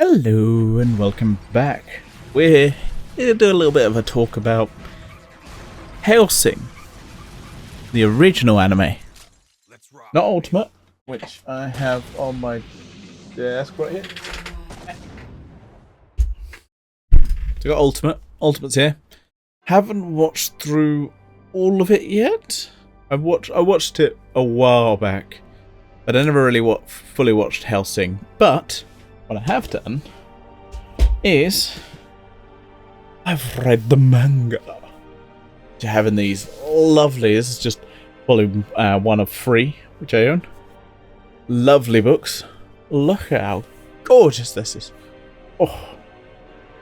Hello and welcome back. We're here to do a little bit of a talk about Hellsing, the original anime. Not Ultimate, which I have on my desk right here. So I got Ultimate. Ultimate's here. Haven't watched through all of it yet. I watched it a while back, but I never really fully watched Hellsing. But what I have done is I've read the manga. To having these lovely, this is just volume 1 of 3, which I own. Lovely books. Look at how gorgeous this is. Oh.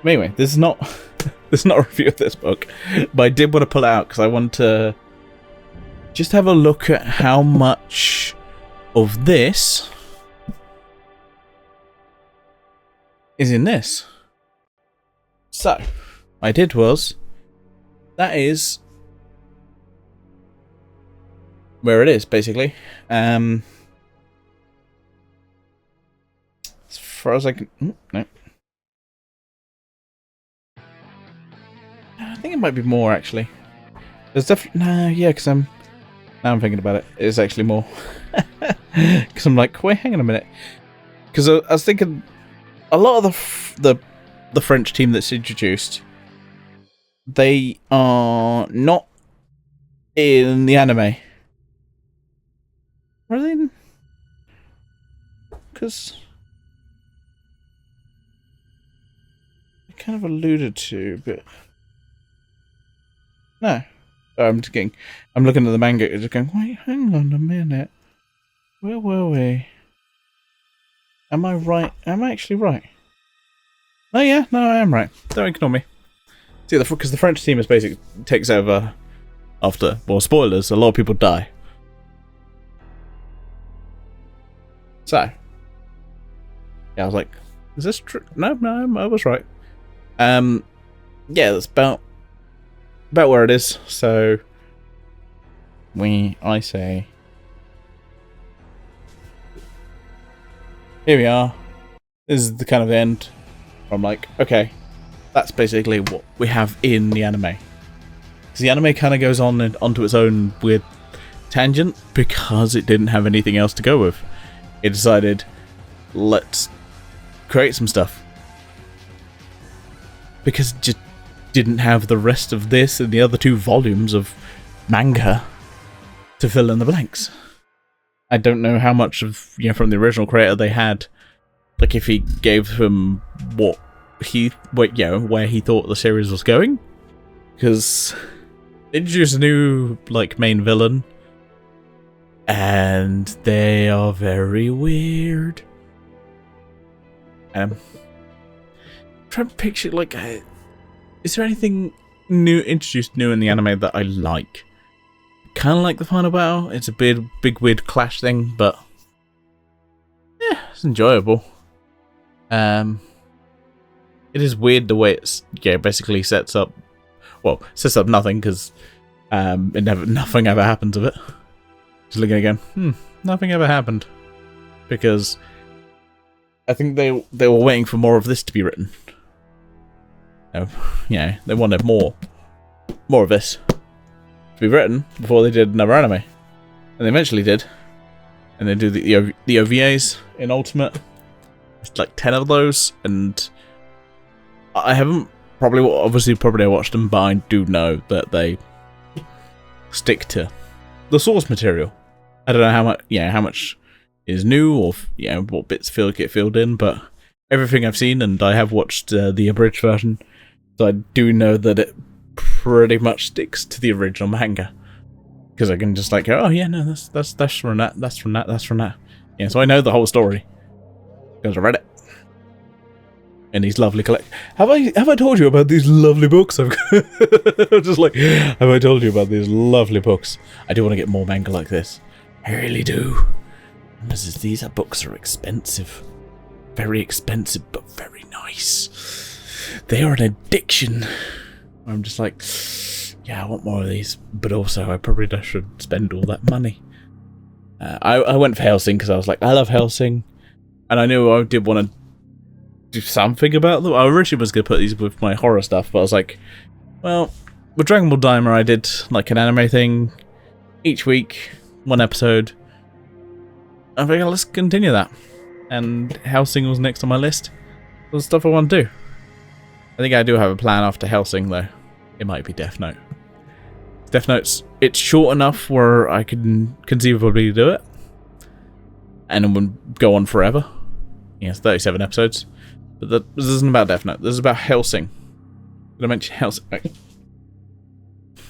Anyway, this is not a review of this book, but I did want to pull it out because I want to just have a look at how much of this is in this. So, what I did was, that is where it is, basically. As far as I can... no. I think it might be more, actually. There's definitely... no, yeah, because now I'm thinking about it. It's actually more. Because I'm like, wait, hang on a minute. Because I was thinking... a lot of the French team that's introduced, they are not in the anime. Are they? Because I kind of alluded to, but no. I'm looking at the manga, just going, wait, hang on a minute. Where were we? Am I right? Am I actually right? Oh yeah, no, I am right. Don't ignore me. See, because the French team is basically takes over after, well, spoilers, a lot of people die. So, yeah, I was like, is this true? No, I was right. Yeah, that's about where it is. So, I say, here we are. This is the kind of end. I'm like, okay, that's basically what we have in the anime. Because the anime kind of goes on onto its own weird tangent because it didn't have anything else to go with. It decided, let's create some stuff. Because it just didn't have the rest of this and the other 2 volumes of manga to fill in the blanks. I don't know how much of, from the original creator they had. Like, if he gave him where he thought the series was going. Because they introduced a new, main villain. And they are very weird. Trying to picture, is there anything introduced new in the anime that I like? Kind of like the final battle. It's a big weird clash thing, but yeah, it's enjoyable. It is weird the way it's basically sets up nothing because nothing ever happens of it. Just looking again, nothing ever happened because I think they were waiting for more of this to be written. They wanted more of this to be written before they did another anime, and they eventually did. And they do the OVAs in Ultimate. It's like 10 of those, and I haven't probably watched them, but I do know that they stick to the source material. I don't know how much is new or what bits get filled in, but everything I've seen, and I have watched the abridged version, so I do know that it pretty much sticks to the original manga. Because I can just oh yeah, no, that's from that. Yeah, so I know the whole story because I read it. And these lovely have I told you about these lovely books? I'm just have I told you about these lovely books? I do want to get more manga like this. I really do. These books are expensive. Very expensive, but very nice. They are an addiction. I'm just yeah, I want more of these, but also I probably should spend all that money. I went for Hellsing because I was like, I love Hellsing, and I knew I did want to do something about them. I originally was going to put these with my horror stuff, but I was like, well, with Dragon Ball Daima, I did like an anime thing each week, one episode. I think let's continue that. And Hellsing was next on my list. All the stuff I want to do. I think I do have a plan after Hellsing, though. It might be Death Note. Death Note's it's short enough where I can conceivably do it, and it would go on forever. Yes, 37 episodes. But this isn't about Death Note. This is about Hellsing. Did I mention Hellsing?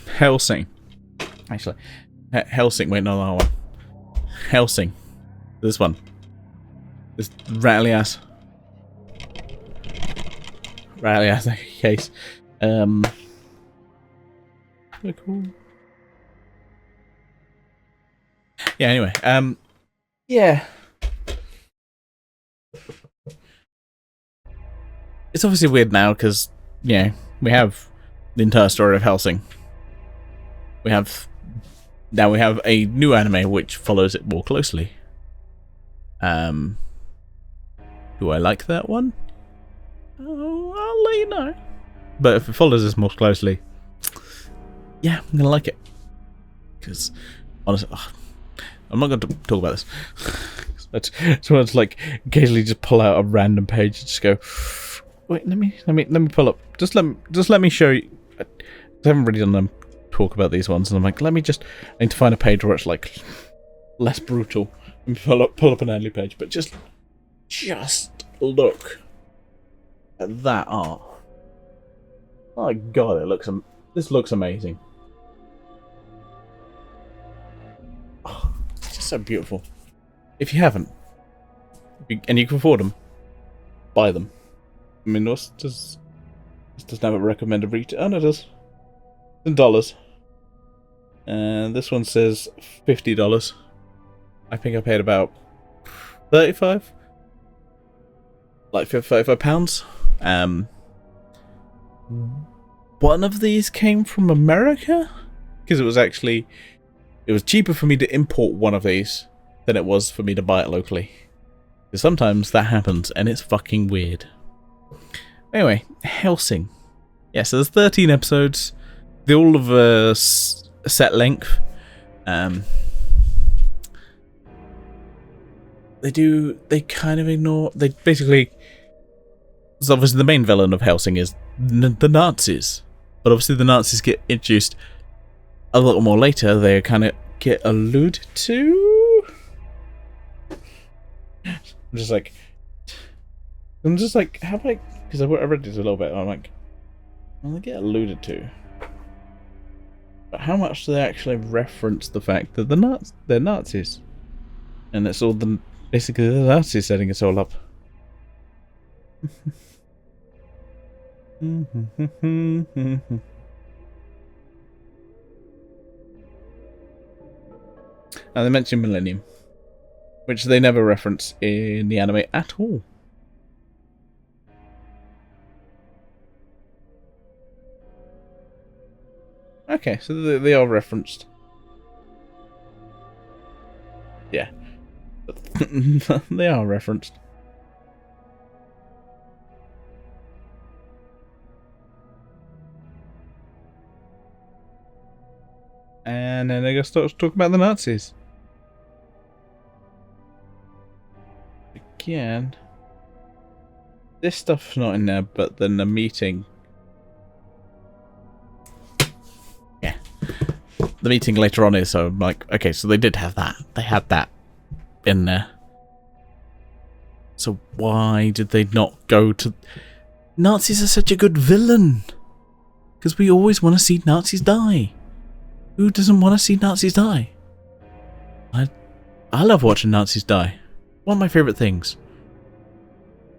Hellsing. Actually, Hellsing. Wait, no, that one. Hellsing. This one. This rattly ass case. Cool. Yeah. Anyway. Yeah. It's obviously weird now because, you know, we have the entire story of Hellsing. We have a new anime which follows it more closely. Do I like that one? Oh, I'll let you know. But if it follows us more closely, yeah, I'm gonna like it. Because honestly, I'm not going to talk about this. I just want to like occasionally just pull out a random page and just go. Wait, let me pull up. Just let me show you. I haven't really done them talk about these ones, and I'm like, I need to find a page where it's like less brutal and pull up an early page, but just look at that art. Oh god, this looks amazing. Oh, it's just so beautiful. If you haven't, and you can afford them, buy them. I mean, this doesn't have a recommended retail. Oh no, it does. In dollars. And this one says $50. I think I paid about 35. Like £35. One of these came from America? Because it was cheaper for me to import one of these than it was for me to buy it locally. Because sometimes that happens and it's fucking weird. Anyway, Hellsing. Yeah, so there's 13 episodes. They're all of a set length. They kind of ignore... They basically... So obviously the main villain of Hellsing is the Nazis. But obviously the Nazis get introduced a little more later. They kind of get alluded to. I'm just like, how do I... Because I read this a little bit, and I'm like, well, they get alluded to. But how much do they actually reference the fact that they're Nazis? And it's all basically the Nazis setting it all up. And they mention Millennium, which they never reference in the anime at all. Okay, so they are referenced. Yeah. They are referenced. And then they're going to start talking about the Nazis. Again. This stuff's not in there, but then the meeting. Yeah. The meeting later on is, so I'm like, okay, so they did have that. They had that in there. So why did they not go to... Nazis are such a good villain. Because we always want to see Nazis die. Who doesn't want to see Nazis die? I love watching Nazis die. One of my favourite things.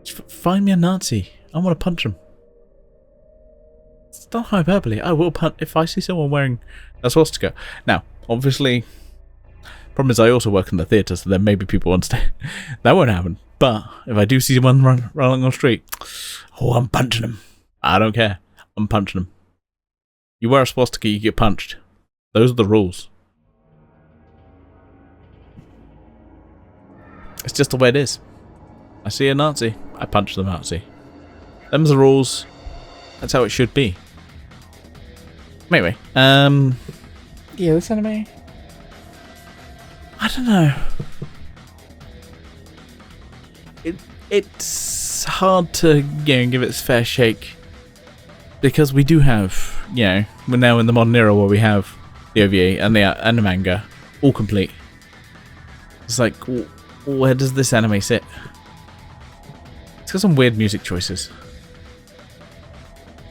Just find me a Nazi. I want to punch him. It's not hyperbole. I will punch if I see someone wearing a swastika. Now, obviously, problem is I also work in the theatre, so there may be people on stage. That won't happen. But if I do see someone running on the street, oh, I'm punching him. I don't care. I'm punching him. You wear a swastika, you get punched. Those are the rules. It's just the way it is. I see a Nazi, I punch the Nazi. Them's the rules. That's how it should be. Anyway, yeah, this anime, I don't know. It's hard to, give it its fair shake, because we do have, we're now in the modern era where we have the OVA and the manga all complete. It's like, where does this anime sit? It's got some weird music choices.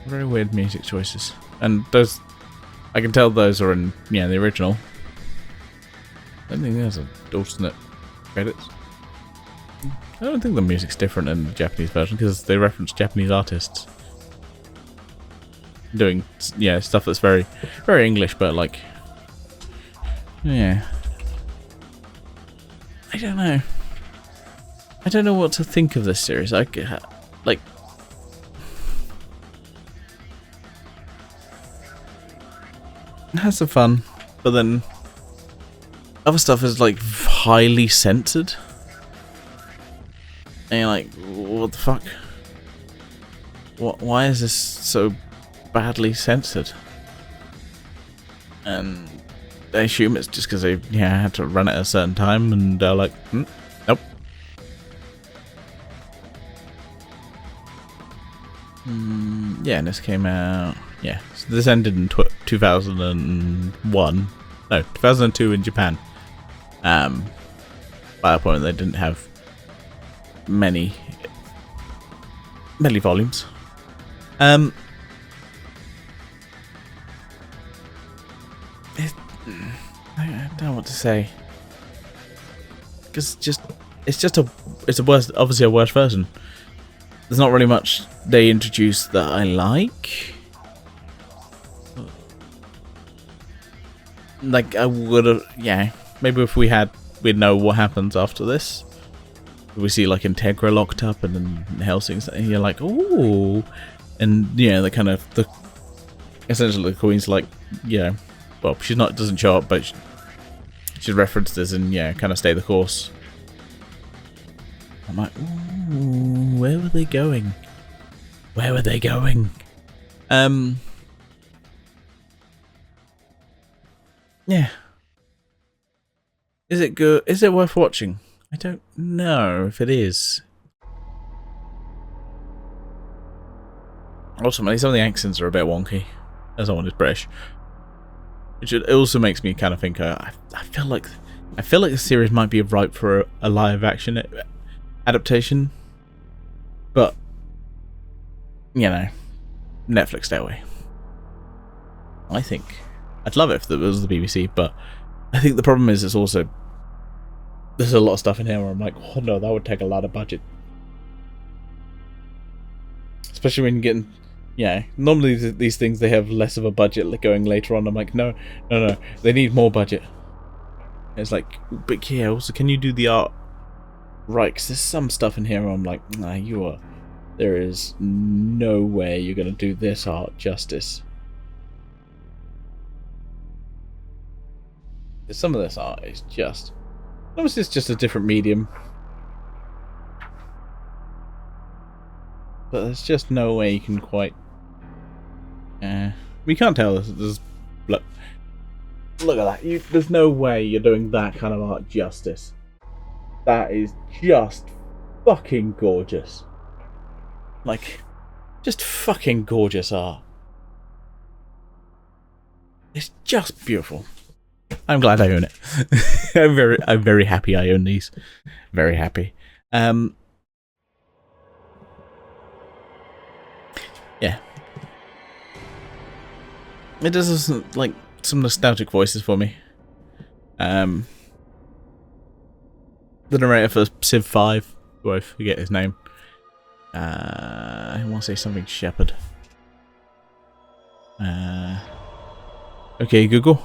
Very weird music choices. And those, I can tell those are in, the original. I don't think there's an alternate credits. I don't think the music's different in the Japanese version because they reference Japanese artists doing, stuff that's very, very English, but like, I don't know. I don't know what to think of this series. Like, it has some fun, but then other stuff is like highly censored. And you're like, what the fuck? Why is this so badly censored? And I assume it's just because they had to run it at a certain time, and they're like, nope. And this came out. Yeah, so this ended in 2001. No, 2002 in Japan. By that point, they didn't have many volumes. I don't know what to say. Because it's a worse, obviously a worse version. There's not really much they introduced that I like. Like, I would have, maybe if we'd know what happens after this. We see like Integra locked up and then Hellsing, and you're like, ooh. And, the kind of, essentially the Queen's like, well, she's not, doesn't show up, but she's referenced as and, kind of stay the course. I'm like, ooh, where were they going? Where were they going? Yeah. Is it good? Is it worth watching? I don't know if it is. Ultimately, some of the accents are a bit wonky, as someone is British. Which it also makes me kind of think. I feel like the series might be ripe for a live action adaptation, but Netflix, stay away. I think I'd love it if it was the BBC, but I think the problem is there's a lot of stuff in here where I'm like, oh no, that would take a lot of budget. Especially when you're getting, normally these things, they have less of a budget going later on. I'm like, no, they need more budget. It's like, but also, can you do the art right? Because there's some stuff in here where I'm like, nah, there is no way you're going to do this art justice. Some of this art is just, obviously it's just a different medium. But there's just no way you can quite... we can't tell. Look at that. There's no way you're doing that kind of art justice. That is just fucking gorgeous. Like, just fucking gorgeous art. It's just beautiful. I'm glad I own it. I'm very happy I own these. Very happy. Yeah. It does like some nostalgic voices for me. The narrator for Civ 5, who I forget his name. I want to say something Shepherd. Okay, Google.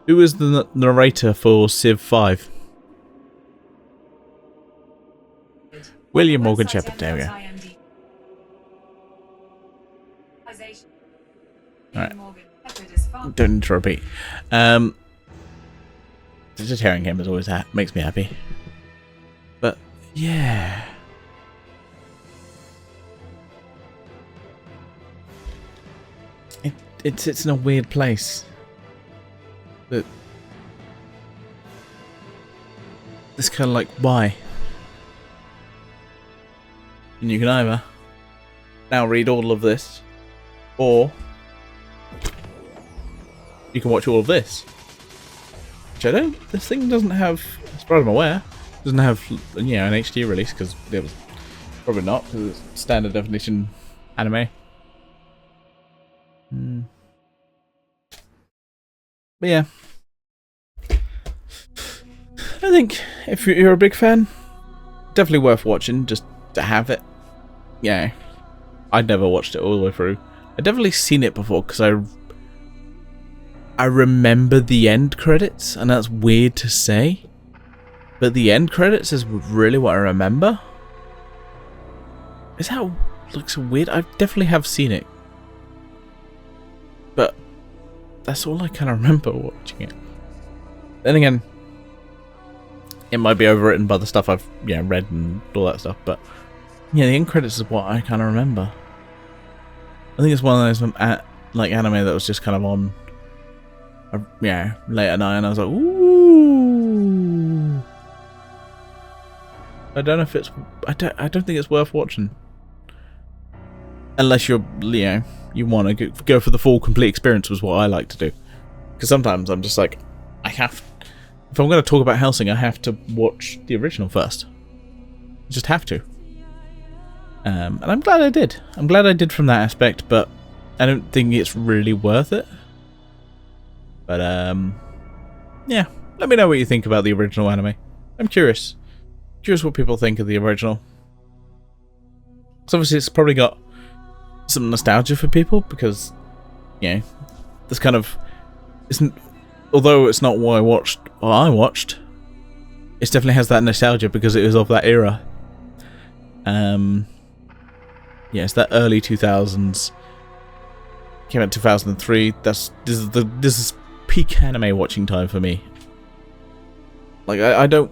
Who is the narrator for Civ 5? William Morgan Shepherd. There we go. Alright. Don't need to repeat. Just hearing him is always makes me happy. But yeah. it sits in a weird place. That it's kind of like, why? And you can either now read all of this, or you can watch all of this. Which I don't. This thing doesn't have, as far as I'm aware, doesn't have an HD release, because it was probably not, because it's standard definition anime. But yeah, I think if you're a big fan, definitely worth watching just to have it. Yeah, I'd never watched it all the way through. I'd definitely seen it before because I remember the end credits, and that's weird to say, but the end credits is really what I remember. Is that looks weird? I definitely have seen it, but that's all I kind of remember watching it. Then again, it might be overwritten by the stuff I've read and all that stuff, but yeah, the end credits is what I kind of remember. I think it's one of those like anime that was just kind of on, late at night, and I was like, ooh. I don't know if it's. I don't think it's worth watching, unless you're you want to go for the full complete experience. Was what I like to do, because sometimes I'm just like, if I'm going to talk about Hellsing, I have to watch the original first. I just have to. And I'm glad I did. I'm glad I did from that aspect, but I don't think it's really worth it. But, yeah. Let me know what you think about the original anime. I'm curious. Curious what people think of the original. So obviously it's probably got some nostalgia for people, because, this kind of... although it's not what I watched, it definitely has that nostalgia because it was of that era. It's that early 2000s. Came out in 2003. This is peak anime watching time for me. Like I don't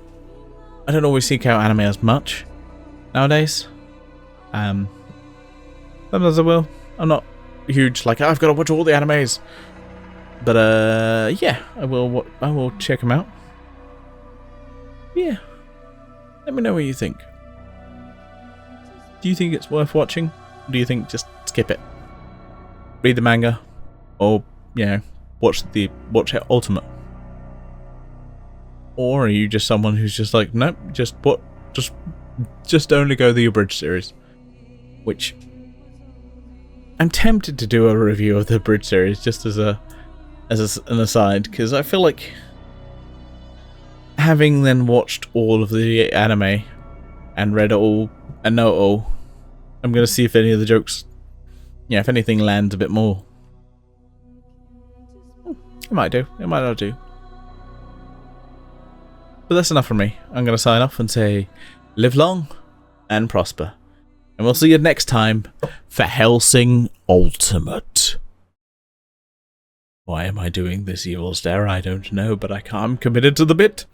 always seek out anime as much nowadays. Sometimes I will. I'm not huge like I've got to watch all the animes. But yeah, I will check them out. Yeah. Let me know what you think. Do you think it's worth watching? Or do you think just skip it? Read the manga, or watch it Ultimate? Or are you just someone who's just like, nope, just only go the abridged series? Which I'm tempted to do a review of the abridged series just as an aside, because I feel like having then watched all of the anime and read it all and know it all, I'm going to see if any of the jokes, if anything lands a bit more. It might do, it might not do. But that's enough from me. I'm going to sign off and say, live long and prosper. And we'll see you next time for Hellsing Ultimate. Why am I doing this evil stare? I don't know, but I'm committed to the bit.